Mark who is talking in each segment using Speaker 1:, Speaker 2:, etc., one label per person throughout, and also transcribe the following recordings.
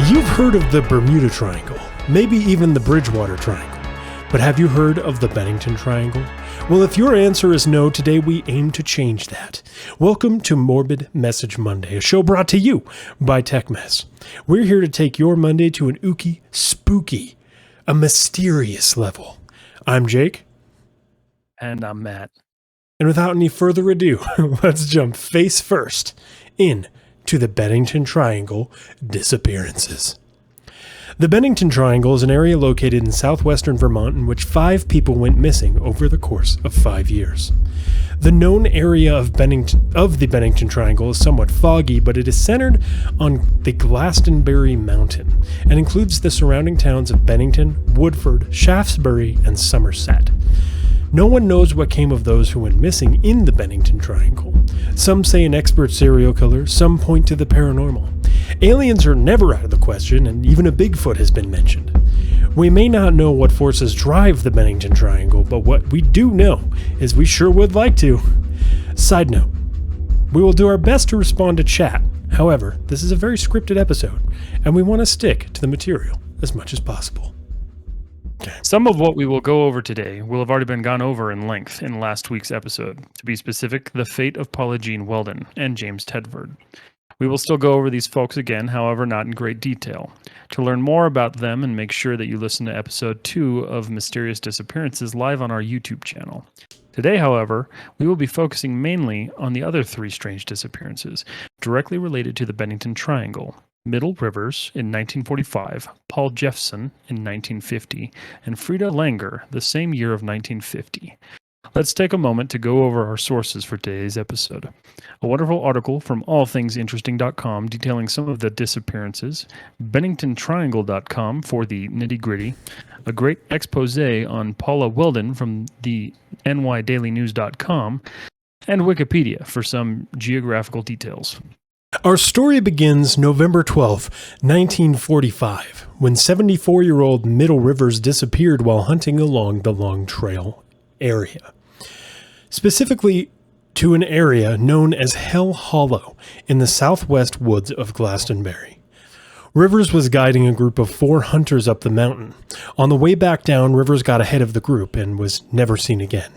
Speaker 1: You've heard of the Bermuda Triangle, maybe even the Bridgewater Triangle, but have you heard of the Bennington Triangle? Well, if your answer is no, today we aim to change that. Welcome to Morbid Message Monday, a show brought to you by TechMess. We're here to take your Monday to an ooky, spooky, a mysterious level. I'm Jake.
Speaker 2: And I'm Matt.
Speaker 1: And without any further ado, let's jump face first in to the Bennington Triangle disappearances. The Bennington Triangle is an area located in southwestern Vermont in which 5 people went missing over the course of 5 years. The known area of the Bennington Triangle is somewhat foggy, but it is centered on the Glastonbury Mountain and includes the surrounding towns of Bennington, Woodford, Shaftesbury, and Somerset. No one knows what came of those who went missing in the Bennington Triangle. Some say an expert serial killer, some point to the paranormal. Aliens are never out of the question, and even a Bigfoot has been mentioned. We may not know what forces drive the Bennington Triangle, but what we do know is we sure would like to. Side note, we will do our best to respond to chat. However, this is a very scripted episode, and we want to stick to the material as much as possible.
Speaker 2: Some of what we will go over today will have already been gone over in length in last week's episode. To be specific, the fate of Paula Weldon and James Tedford. We will still go over these folks again, however, not in great detail. To learn more about them and make sure that you listen to episode 2 of Mysterious Disappearances live on our YouTube channel. Today, however, we will be focusing mainly on the other 3 strange disappearances, directly related to the Bennington Triangle. Middle Rivers in 1945, Paul Jepson in 1950, and Frieda Langer the same year of 1950. Let's take a moment to go over our sources for today's episode. A wonderful article from allthingsinteresting.com detailing some of the disappearances, BenningtonTriangle.com for the nitty-gritty, a great expose on Paula Weldon from the nydailynews.com, and Wikipedia for some geographical details.
Speaker 1: Our story begins November 12, 1945, when 74-year-old Middle Rivers disappeared while hunting along the Long Trail area. Specifically to an area known as Hell Hollow in the southwest woods of Glastonbury. Rivers was guiding a group of 4 hunters up the mountain. On the way back down, Rivers got ahead of the group and was never seen again.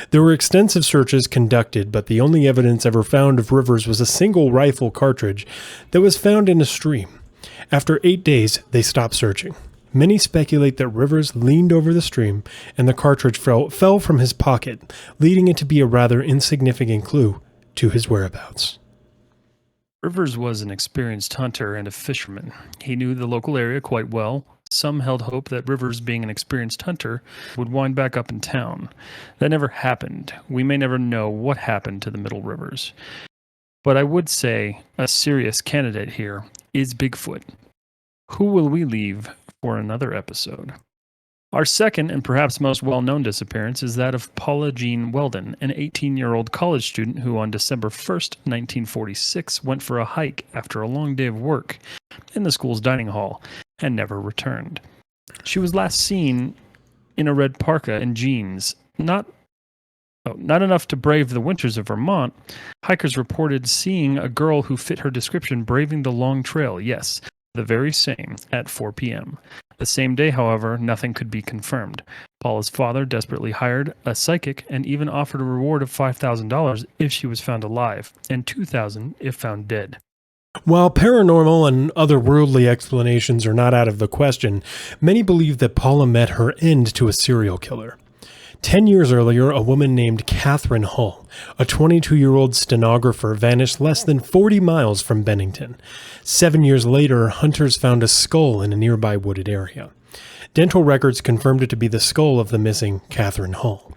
Speaker 1: There were extensive searches conducted, but the only evidence ever found of Rivers was a single rifle cartridge that was found in a stream. After 8 days, they stopped searching. Many speculate that Rivers leaned over the stream and the cartridge fell from his pocket, leading it to be a rather insignificant clue to his whereabouts.
Speaker 2: Rivers was an experienced hunter and a fisherman. He knew the local area quite well. Some held hope that Rivers, being an experienced hunter, would wind back up in town. That never happened. We may never know what happened to the Middle Rivers. But I would say a serious candidate here is Bigfoot. Who will we leave for another episode? Our second and perhaps most well-known disappearance is that of Paula Weldon, an 18-year-old college student who on December 1st, 1946, went for a hike after a long day of work in the school's dining hall and never returned. She was last seen in a red parka and jeans. Not enough to brave the winters of Vermont, hikers reported seeing a girl who fit her description braving the long trail, yes, the very same, at 4 p.m. The same day, however, nothing could be confirmed. Paula's father desperately hired a psychic and even offered a reward of $5,000 if she was found alive, and $2,000 if found dead.
Speaker 1: While paranormal and otherworldly explanations are not out of the question, many believe that Paula met her end to a serial killer. 10 years earlier, a woman named Catherine Hull, a 22-year-old stenographer, vanished less than 40 miles from Bennington. 7 years later, hunters found a skull in a nearby wooded area. Dental records confirmed it to be the skull of the missing Catherine Hull.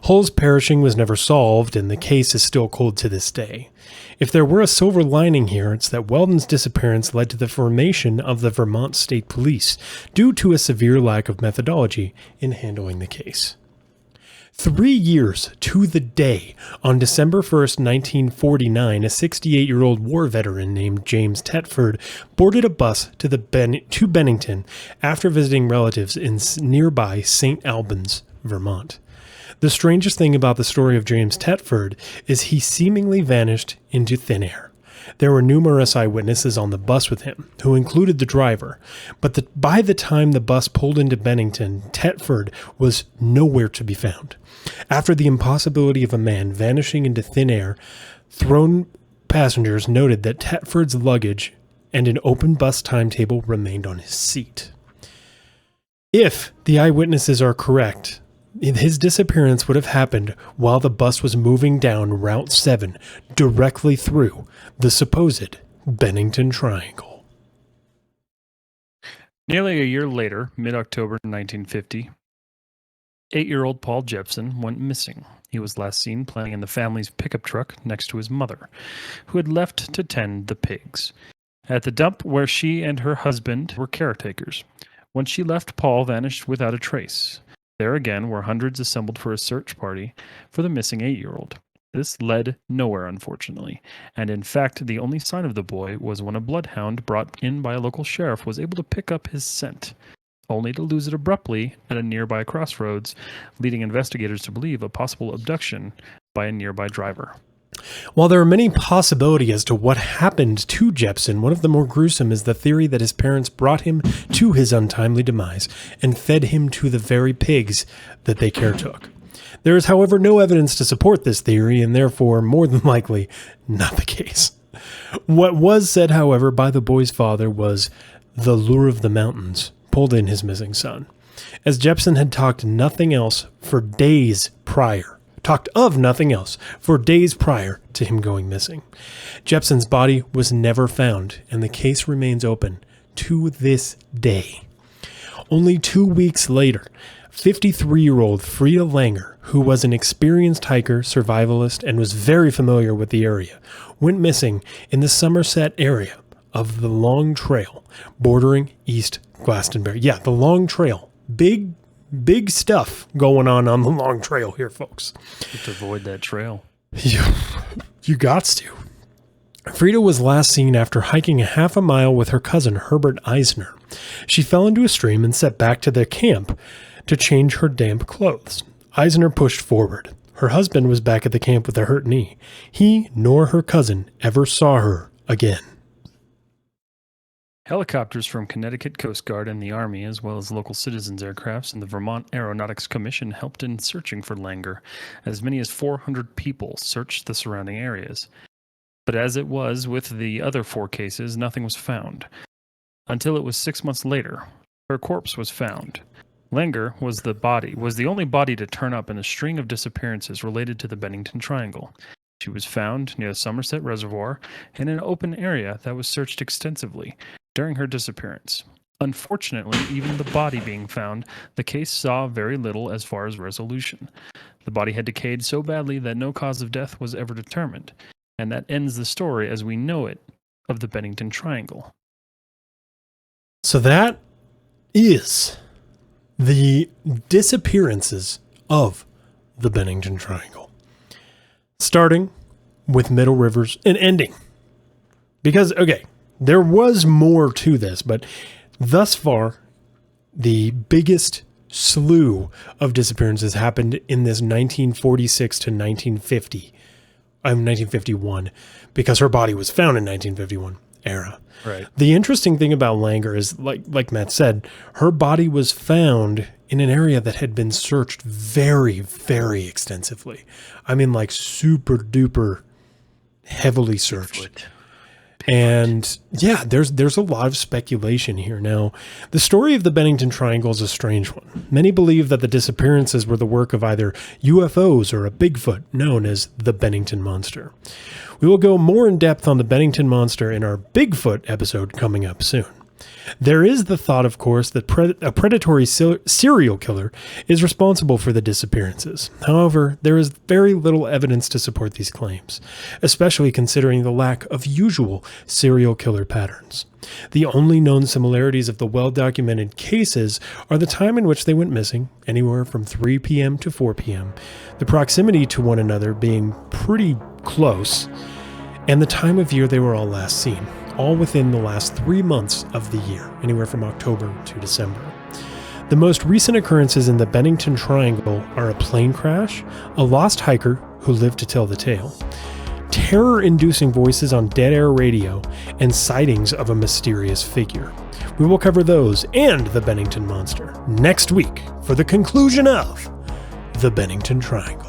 Speaker 1: Hull's perishing was never solved, and the case is still cold to this day. If there were a silver lining here, it's that Weldon's disappearance led to the formation of the Vermont State Police due to a severe lack of methodology in handling the case. 3 years to the day, on December 1st, 1949, a 68-year-old war veteran named James Tedford boarded a bus to Bennington after visiting relatives in nearby St. Albans, Vermont. The strangest thing about the story of James Tedford is he seemingly vanished into thin air. There were numerous eyewitnesses on the bus with him, who included the driver, but by the time the bus pulled into Bennington, Tedford was nowhere to be found. After the impossibility of a man vanishing into thin air, thrown passengers noted that Tedford's luggage and an open bus timetable remained on his seat. If the eyewitnesses are correct, his disappearance would have happened while the bus was moving down Route 7 directly through the supposed Bennington Triangle.
Speaker 2: Nearly a year later, mid-October 1950, 8-year-old Paul Jepson went missing. He was last seen playing in the family's pickup truck next to his mother, who had left to tend the pigs, at the dump where she and her husband were caretakers. When she left, Paul vanished without a trace. There again were hundreds assembled for a search party for the missing 8-year-old. This led nowhere, unfortunately, and in fact the only sign of the boy was when a bloodhound brought in by a local sheriff was able to pick up his scent, only to lose it abruptly at a nearby crossroads, leading investigators to believe a possible abduction by a nearby driver.
Speaker 1: While there are many possibilities as to what happened to Jepson, one of the more gruesome is the theory that his parents brought him to his untimely demise and fed him to the very pigs that they caretook. There is, however, no evidence to support this theory, and therefore, more than likely, not the case. What was said, however, by the boy's father was the lure of the mountains pulled in his missing son, as Jepson had talked of nothing else for days prior to him going missing. Jepson's body was never found, and the case remains open to this day. Only 2 weeks later, 53-year-old Frieda Langer, who was an experienced hiker, survivalist, and was very familiar with the area, went missing in the Somerset area of the Long Trail, bordering East Glastonbury. Yeah, the Long Trail. Big stuff going on the Long Trail here, folks.
Speaker 2: You have to avoid that trail.
Speaker 1: You gots to. Frieda was last seen after hiking a half a mile with her cousin Herbert Eisner. She fell into a stream and set back to their camp to change her damp clothes. Eisner pushed forward. Her husband was back at the camp with a hurt knee. He nor her cousin ever saw her again.
Speaker 2: Helicopters from Connecticut Coast Guard and the Army, as well as local citizens' aircrafts and the Vermont Aeronautics Commission, helped in searching for Langer. As many as 400 people searched the surrounding areas. But as it was with the other 4 cases, nothing was found. Until it was 6 months later, her corpse was found. Langer was the only body to turn up in a string of disappearances related to the Bennington Triangle. She was found near the Somerset Reservoir in an open area that was searched extensively during her disappearance. Unfortunately, even the body being found, the case saw very little as far as resolution. The body had decayed so badly that no cause of death was ever determined, and that ends the story as we know it of the Bennington Triangle.
Speaker 1: So that is the disappearances of the Bennington Triangle. Starting with Middle Rivers and ending. Because, okay, there was more to this, but thus far, the biggest slew of disappearances happened in this 1946 to 1951, because her body was found in 1951 era.
Speaker 2: Right.
Speaker 1: The interesting thing about Langer is, like Matt said, her body was found in an area that had been searched very, very extensively. I mean, like super duper heavily searched. And yeah, there's a lot of speculation here. Now, the story of the Bennington Triangle is a strange one. Many believe that the disappearances were the work of either UFOs or a Bigfoot known as the Bennington Monster. We will go more in depth on the Bennington Monster in our Bigfoot episode coming up soon. There is the thought, of course, that a predatory serial killer is responsible for the disappearances. However, there is very little evidence to support these claims, especially considering the lack of usual serial killer patterns. The only known similarities of the well-documented cases are the time in which they went missing, anywhere from 3 p.m. to 4 p.m., the proximity to one another being pretty close, and the time of year they were all last seen, all within the last 3 months of the year, anywhere from October to December. The most recent occurrences in the Bennington Triangle are a plane crash, a lost hiker who lived to tell the tale, terror-inducing voices on dead air radio, and sightings of a mysterious figure. We will cover those and the Bennington Monster next week for the conclusion of the Bennington Triangle.